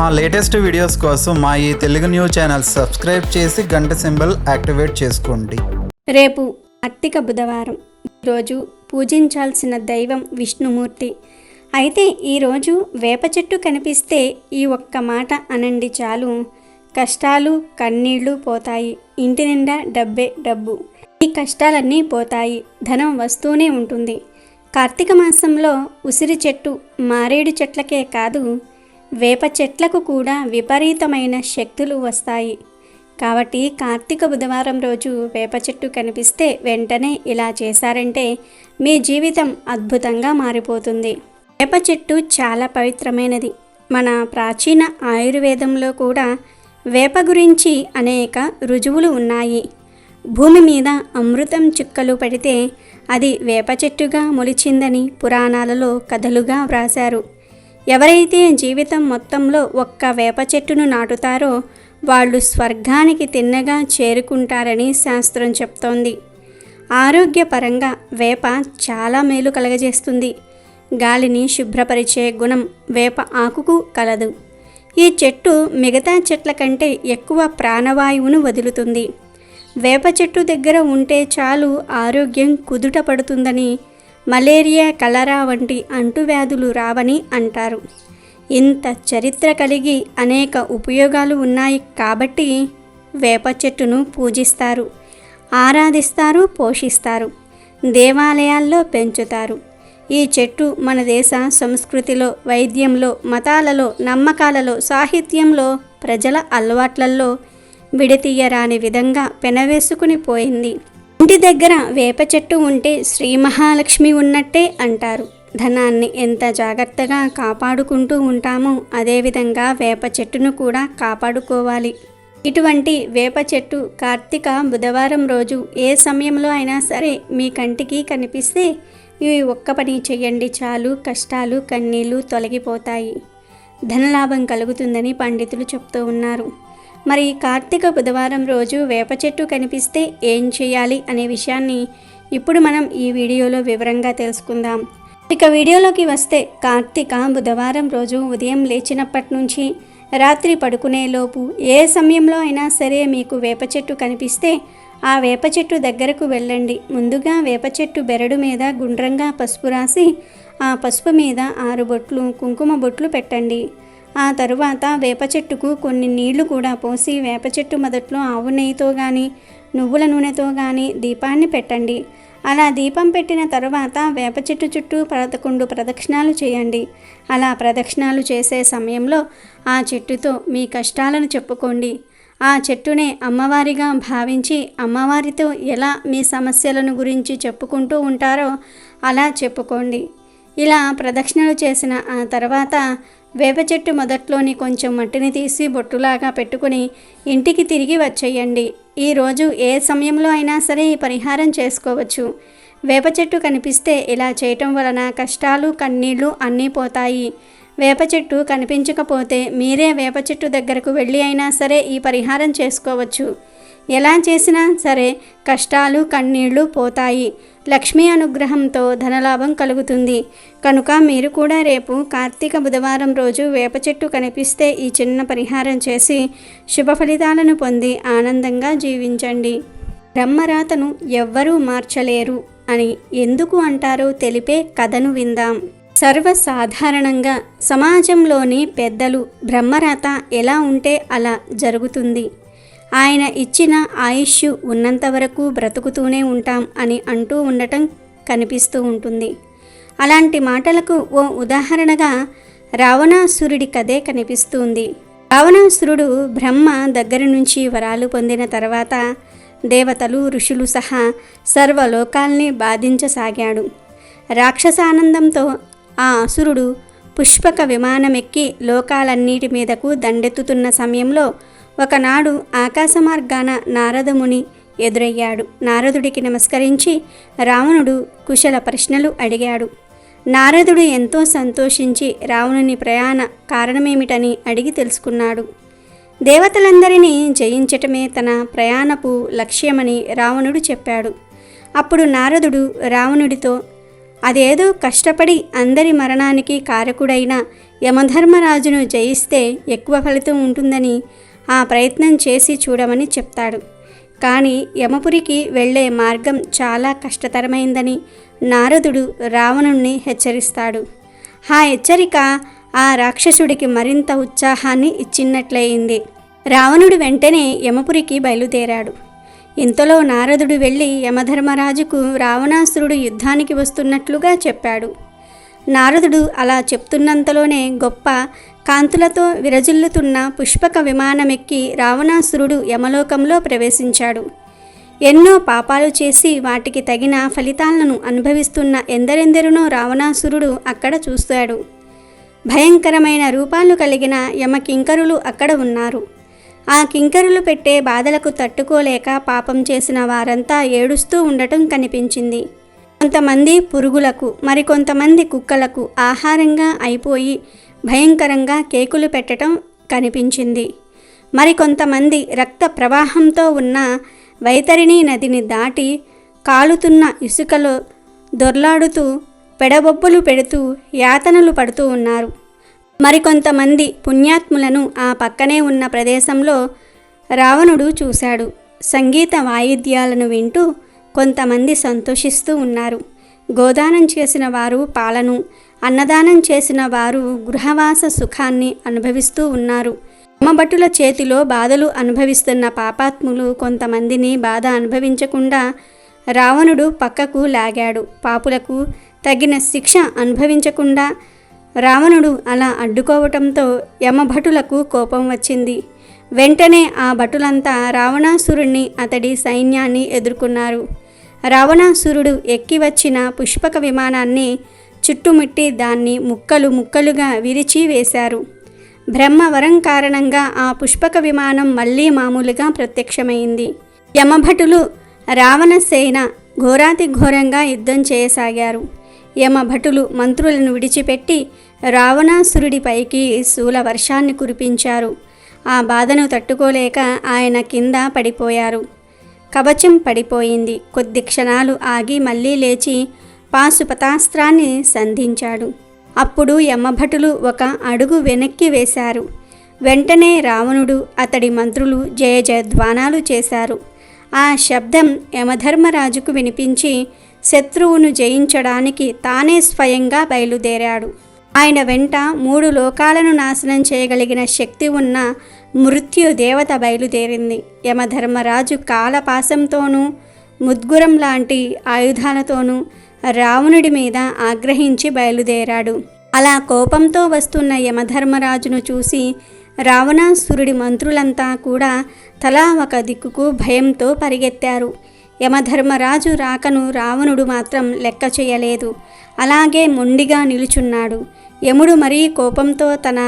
మా latest videos కోసం మా ఈ తెలుగు న్యూస్ ఛానల్ సబ్స్క్రైబ్ చేసి గంట సింబల్ యాక్టివేట్ చేసుకోండి. రేపు కార్తీక బుధవారం. ఈరోజు పూజించాల్సిన దైవం విష్ణుమూర్తి. అయితే ఈరోజు వేప చెట్టు కనిపిస్తే ఈ ఒక్క మాట అనండి చాలు, కష్టాలు కన్నీళ్లు పోతాయి, ఇంటి నిండా డబ్బే డబ్బు. ఈ కష్టాలన్నీ పోతాయి, ధనం వస్తూనే ఉంటుంది. కార్తీక మాసంలో ఉసిరి చెట్టు, మారేడు చెట్లకే కాదు వేప చెట్లకు కూడా విపరీతమైన శక్తులు వస్తాయి. కాబట్టి కార్తీక బుధవారం రోజు వేప చెట్టు కనిపిస్తే వెంటనే ఇలా చేశారంటే మీ జీవితం అద్భుతంగా మారిపోతుంది. వేప చెట్టు చాలా పవిత్రమైనది. మన ప్రాచీన ఆయుర్వేదంలో కూడా వేప గురించి అనేక రుజువులు ఉన్నాయి. భూమి మీద అమృతం చుక్కలు పడితే అది వేప చెట్టుగా మొలిచిందని పురాణాలలో కథలుగా వ్రాశారు. ఎవరైతే జీవితం మొత్తంలో ఒక్క వేప చెట్టును నాటుతారో వాళ్ళు స్వర్గానికి తిన్నగా చేరుకుంటారని శాస్త్రం చెప్తోంది. ఆరోగ్యపరంగా వేప చాలా మేలు కలగజేస్తుంది. గాలిని శుభ్రపరిచే గుణం వేప ఆకుకు కలదు. ఈ చెట్టు మిగతా చెట్ల కంటే ఎక్కువ ప్రాణవాయువును వదులుతుంది. వేప చెట్టు దగ్గర ఉంటే చాలు ఆరోగ్యం కుదుట పడుతుందని, మలేరియా కలరా వంటి అంటువ్యాధులు రావని అంటారు. ఇంత చరిత్ర కలిగి అనేక ఉపయోగాలు ఉన్నాయి కాబట్టి వేప చెట్టును పూజిస్తారు, ఆరాధిస్తారు, పోషిస్తారు, దేవాలయాల్లో పెంచుతారు. ఈ చెట్టు మన దేశ సంస్కృతిలో, వైద్యంలో, మతాలలో, నమ్మకాలలో, సాహిత్యంలో, ప్రజల అలవాట్లలో విడతీయరాని విధంగా పెనవేసుకుని పోయింది. ఇంటి దగ్గర వేప చెట్టు ఉంటే శ్రీ మహాలక్ష్మి ఉన్నట్టే అంటారు. ధనాన్ని ఎంత జాగ్రత్తగా కాపాడుకుంటూ ఉంటామో అదేవిధంగా వేప చెట్టును కూడా కాపాడుకోవాలి. ఇటువంటి వేప చెట్టు కార్తీక బుధవారం రోజు ఏ సమయంలో అయినా సరే మీ కంటికి కనిపిస్తే ఇవి ఒక్క పని చెయ్యండి చాలు, కష్టాలు కన్నీళ్లు తొలగిపోతాయి, ధనలాభం కలుగుతుందని పండితులు చెప్తూ ఉన్నారు. మరి కార్తీక బుధవారం రోజు వేప చెట్టు కనిపిస్తే ఏం చేయాలి అనే విషయాన్ని ఇప్పుడు మనం ఈ వీడియోలో వివరంగా తెలుసుకుందాం. ఇక వీడియోలోకి వస్తే కార్తీక బుధవారం రోజు ఉదయం లేచినప్పటి నుంచి రాత్రి పడుకునేలోపు ఏ సమయంలో అయినా సరే మీకు వేప చెట్టు కనిపిస్తే ఆ వేప చెట్టు దగ్గరకు వెళ్ళండి. ముందుగా వేప చెట్టు బెరడు మీద గుండ్రంగా పసుపు రాసి ఆ పసుపు మీద 6 బొట్లు కుంకుమ బొట్లు పెట్టండి. ఆ తరువాత వేప చెట్టుకు కొన్ని నీళ్లు కూడా పోసి వేప చెట్టు మొదట్లో ఆవు నెయ్యితో కానీ నువ్వుల నూనెతో కానీ దీపాన్ని పెట్టండి. అలా దీపం పెట్టిన తరువాత వేప చెట్టు చుట్టూ 11 ప్రదక్షిణాలు చేయండి. అలా ప్రదక్షిణాలు చేసే సమయంలో ఆ చెట్టుతో మీ కష్టాలను చెప్పుకోండి. ఆ చెట్టునే అమ్మవారిగా భావించి అమ్మవారితో ఎలా మీ సమస్యలను గురించి చెప్పుకుంటూ ఉంటారో అలా చెప్పుకోండి. ఇలా ప్రదక్షిణలు చేసిన ఆ తర్వాత వేప చెట్టు మొదట్లోని కొంచెం మట్టిని తీసి బొట్టులాగా పెట్టుకుని ఇంటికి తిరిగి వచ్చేయండి. ఈరోజు ఏ సమయంలో అయినా సరే ఈ పరిహారం చేసుకోవచ్చు. వేప చెట్టు కనిపిస్తే ఇలా చేయటం వలన కష్టాలు కన్నీళ్లు అన్నీ పోతాయి. వేప చెట్టు కనిపించకపోతే మీరే వేప చెట్టు దగ్గరకు వెళ్ళి అయినా సరే ఈ పరిహారం చేసుకోవచ్చు. ఎలా చేసినా సరే కష్టాలు కన్నీళ్లు పోతాయి, లక్ష్మీ అనుగ్రహంతో ధనలాభం కలుగుతుంది. కనుక మీరు కూడా రేపు కార్తీక బుధవారం రోజు వేప చెట్టు కనిపిస్తే ఈ చిన్న పరిహారం చేసి శుభ ఫలితాలను పొంది ఆనందంగా జీవించండి. బ్రహ్మరాతను ఎవ్వరూ మార్చలేరు అని ఎందుకు అంటారో తెలిపే కథను విందాం. సర్వసాధారణంగా సమాజంలోని పెద్దలు బ్రహ్మరాత ఎలా ఉంటే అలా జరుగుతుంది, ఆయన ఇచ్చిన ఆయుష్ ఉన్నంత వరకు బ్రతుకుతూనే ఉంటాం అని అంటూ ఉండటం కనిపిస్తూ ఉంటుంది. అలాంటి మాటలకు ఓ ఉదాహరణగా రావణాసురుడి కథే కనిపిస్తుంది. రావణాసురుడు బ్రహ్మ దగ్గర నుంచి వరాలు పొందిన తర్వాత దేవతలు ఋషులు సహా సర్వలోకాల్ని బాధించసాగాడు. రాక్షసానందంతో ఆ అసురుడు పుష్పక విమానమెక్కి లోకాలన్నిటి మీదకు దండెత్తుతున్న సమయంలో ఒకనాడు ఆకాశ మార్గాన నారదముని ఎదురయ్యాడు. నారదుడికి నమస్కరించి రావణుడు కుశల ప్రశ్నలు అడిగాడు. నారదుడు ఎంతో సంతోషించి రావణుని ప్రయాణ కారణమేమిటని అడిగి తెలుసుకున్నాడు. దేవతలందరినీ జయించటమే తన ప్రయాణపు లక్ష్యమని రావణుడు చెప్పాడు. అప్పుడు నారదుడు రావణుడితో, అదేదో కష్టపడి అందరి మరణానికి కారకుడైన యమధర్మరాజును జయిస్తే ఎక్కువ ఫలితం ఉంటుందని ఆ ప్రయత్నం చేసి చూడమని చెప్తాడు. కానీ యమపురికి వెళ్ళే మార్గం చాలా కష్టతరమైందని నారదుడు రావణుణ్ణి హెచ్చరిస్తాడు. ఆ హెచ్చరిక ఆ రాక్షసుడికి మరింత ఉత్సాహాన్ని ఇచ్చినట్లయింది. రావణుడు వెంటనే యమపురికి బయలుదేరాడు. ఇంతలో నారదుడు వెళ్ళి యమధర్మరాజుకు రావణాసురుడు యుద్ధానికి వస్తున్నట్లుగా చెప్పాడు. నారదుడు అలా చెప్తున్నంతలోనే గొప్ప కాంతులతో విరజిల్లుతున్న పుష్పక విమానమెక్కి రావణాసురుడు యమలోకంలో ప్రవేశించాడు. ఎన్నో పాపాలు చేసి వాటికి తగిన ఫలితాలను అనుభవిస్తున్న ఎందరెందరినో రావణాసురుడు అక్కడ చూశాడు. భయంకరమైన రూపాలు కలిగిన యమకింకరులు అక్కడ ఉన్నారు. ఆ కింకరులు పెట్టే బాధలకు తట్టుకోలేక పాపం చేసిన వారంతా ఏడుస్తూ ఉండటం కనిపించింది. కొంతమంది పురుగులకు, మరికొంతమంది కుక్కలకు ఆహారంగా అయిపోయి భయంకరంగా కేకులు పెట్టడం కనిపించింది. మరికొంతమంది రక్త ప్రవాహంతో ఉన్న వైతరిణి నదిని దాటి కాలుతున్న ఇసుకలో దొర్లాడుతూ పెడబొబ్బలు పెడుతూ యాతనలు పడుతూ ఉన్నారు. మరికొంతమంది పుణ్యాత్ములను ఆ పక్కనే ఉన్న ప్రదేశంలో రావణుడు చూశాడు. సంగీత వాయిద్యాలను వింటూ కొంతమంది సంతోషిస్తూ ఉన్నారు. గోదానం చేసిన వారు పాలను, అన్నదానం చేసిన వారు గృహవాస సుఖాన్ని అనుభవిస్తూ ఉన్నారు. యమభటుల చేతిలో బాధలు అనుభవిస్తున్న పాపాత్ములు కొంతమందిని బాధ అనుభవించకుండా రావణుడు పక్కకు లాగాడు. పాపులకు తగిన శిక్ష అనుభవించకుండా రావణుడు అలా అడ్డుకోవటంతో యమభటులకు కోపం వచ్చింది. వెంటనే ఆ భటులంతా రావణాసురుణ్ణి, అతడి సైన్యాన్ని ఎదుర్కొన్నారు. రావణాసురుడు ఎక్కి వచ్చిన పుష్పక విమానాన్ని చుట్టుముట్టి దాన్ని ముక్కలు ముక్కలుగా విరిచి వేశారు. బ్రహ్మవరం కారణంగా ఆ పుష్పక విమానం మళ్ళీ మామూలుగా ప్రత్యక్షమైంది. యమభటులు రావణసేన ఘోరాతి ఘోరంగా యుద్ధం చేయసాగారు. యమభటులు మంత్రులను విడిచిపెట్టి రావణాసురుడిపైకి శూల వర్షాన్ని కురిపించారు. ఆ బాధను తట్టుకోలేక ఆయన కింద పడిపోయారు. కవచం పడిపోయింది. కొద్ది క్షణాలు ఆగి మళ్ళీ లేచి పాశుపతాస్త్రాన్ని సంధించాడు. అప్పుడు యమభటులు ఒక అడుగు వెనక్కి వేశారు. వెంటనే రావణుడు, అతడి మంత్రులు జయ జయధ్వానాలు చేశారు. ఆ శబ్దం యమధర్మరాజుకు వినిపించి శత్రువును జయించడానికి తానే స్వయంగా బయలుదేరాడు. ఆయన వెంట 3 లోకాలను నాశనం చేయగలిగిన శక్తి ఉన్న మృత్యు దేవత బయలుదేరింది. యమధర్మరాజు కాలపాశంతోనూ ముద్గురం లాంటి ఆయుధాలతోనూ రావణుడి మీద ఆగ్రహించి బయలుదేరాడు. అలా కోపంతో వస్తున్న యమధర్మరాజును చూసి రావణాసురుడి మంత్రులంతా కూడా తలా ఒక దిక్కుకు భయంతో పరిగెత్తారు. యమధర్మరాజు రాకను రావణుడు మాత్రం లెక్క చేయలేదు. అలాగే మొండిగా నిలుచున్నాడు. యముడు మరీ కోపంతో తన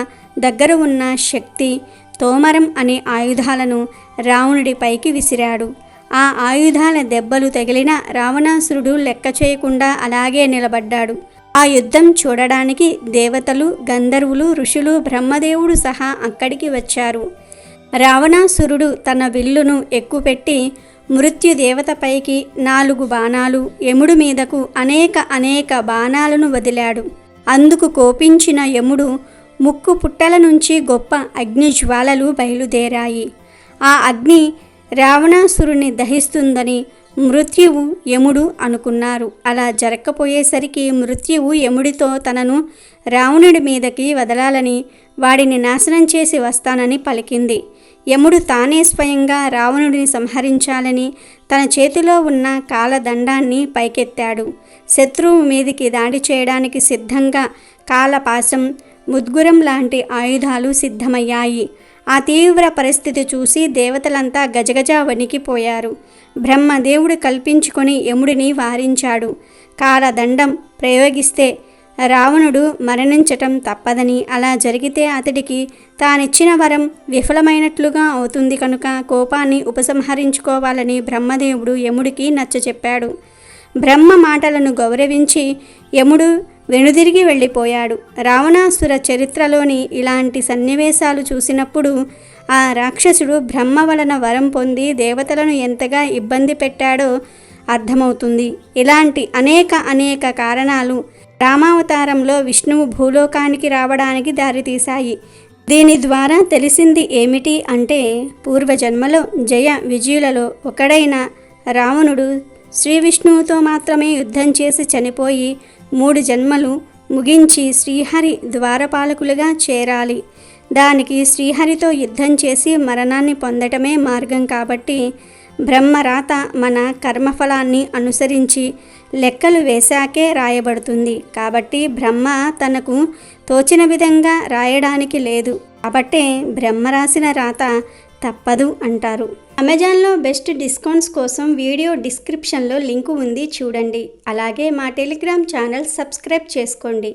దగ్గర ఉన్న శక్తి తోమరం అనే ఆయుధాలను రావణుడిపైకి విసిరాడు. ఆ ఆయుధాల దెబ్బలు తగిలిన రావణాసురుడు లెక్క చేయకుండా అలాగే నిలబడ్డాడు. ఆ యుద్ధం చూడడానికి దేవతలు, గంధర్వులు, ఋషులు, బ్రహ్మదేవుడు సహా అక్కడికి వచ్చారు. రావణాసురుడు తన విల్లును ఎక్కుపెట్టి మృత్యుదేవతపైకి 4 బాణాలు, యముడు మీదకు అనేక బాణాలను వదిలాడు. అందుకు కోపించిన యముడు ముక్కు పుట్టల నుంచి గొప్ప అగ్నిజ్వాలలు బయలుదేరాయి. ఆ అగ్ని రావణాసురుని దహిస్తుందని మృత్యువు, యముడు అనుకున్నారు. అలా జరగకపోయేసరికి మృత్యువు యముడితో తనను రావణుడి మీదకి వదలాలని, వాడిని నాశనం చేసి వస్తానని పలికింది. యముడు తానే స్వయంగా రావణుడిని సంహరించాలని తన చేతిలో ఉన్న కాలదండాన్ని పైకెత్తాడు. శత్రువు మీదికి దాడి చేయడానికి సిద్ధంగా కాలపాశం, ముద్గురం లాంటి ఆయుధాలు సిద్ధమయ్యాయి. ఆ తీవ్ర పరిస్థితి చూసి దేవతలంతా గజగజ వణికిపోయారు. బ్రహ్మదేవుడు కల్పించుకొని యముడిని వారించాడు. కాలదండం ప్రయోగిస్తే రావణుడు మరణించటం తప్పదని, అలా జరిగితే అతడికి తానిచ్చిన వరం విఫలమైనట్లుగా అవుతుంది కనుక కోపాన్ని ఉపసంహరించుకోవాలని బ్రహ్మదేవుడు యముడికి నచ్చచెప్పాడు. బ్రహ్మ మాటలను గౌరవించి యముడు వెనుదిరిగి వెళ్ళిపోయాడు. రావణాసుర చరిత్రలోని ఇలాంటి సన్నివేశాలు చూసినప్పుడు ఆ రాక్షసుడు బ్రహ్మ వలన వరం పొంది దేవతలను ఎంతగా ఇబ్బంది పెట్టాడో అర్థమవుతుంది. ఇలాంటి అనేక కారణాలు రామావతారంలో విష్ణువు భూలోకానికి రావడానికి దారితీశాయి. దీని ద్వారా తెలిసింది ఏమిటి అంటే, పూర్వజన్మలో జయ విజయులలో ఒకడైన రావణుడు శ్రీ విష్ణువుతో మాత్రమే యుద్ధం చేసి చనిపోయి 3 జన్మలు ముగించి శ్రీహరి ద్వారపాలకులుగా చేరాలి. దానికి శ్రీహరితో యుద్ధం చేసి మరణాన్ని పొందటమే మార్గం. కాబట్టి బ్రహ్మరాత మన కర్మఫలాన్ని అనుసరించి లెక్కలు వేశాకే రాయబడుతుంది. కాబట్టి బ్రహ్మ తనకు తోచిన విధంగా రాయడానికి లేదు. కాబట్టే బ్రహ్మ రాసిన రాత తప్పదు అంటారు. అమెజాన్లో బెస్ట్ డిస్కౌంట్స్ కోసం వీడియో డిస్క్రిప్షన్లో లింకు ఉంది, చూడండి. అలాగే మా టెలిగ్రామ్ ఛానల్ సబ్స్క్రైబ్ చేసుకోండి.